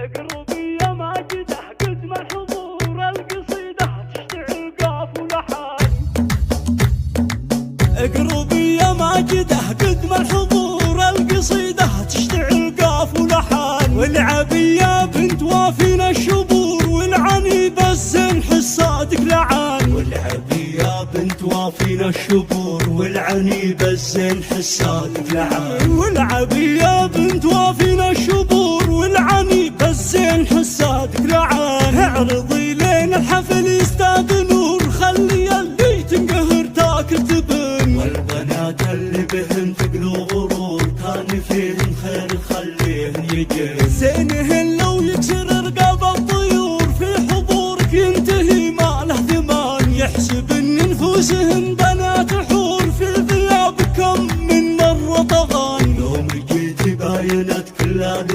اقربي يا ماجده قد ما الحضور القصيده تشتعل قاف ولحان. اقربي يا ماجده قد ما الحضور القصيده تشتعل قاف ولحان. والعبي يا بنت وافينا الشبور والعنيب الزين حصادك لعان. والعبي يا بنت وافينا الشبور والعنيب الزين حصادك لعان. والعبي يا بنت وافينا الشبور والعنيب الزين حصادك لعان. اعرضي لين الحفل يستاد نور خلي اللي تنقهر تاكل تبن. والبنات اللي بهن ثقل وغرور كان فيهم خير خليهن يجن. زينهن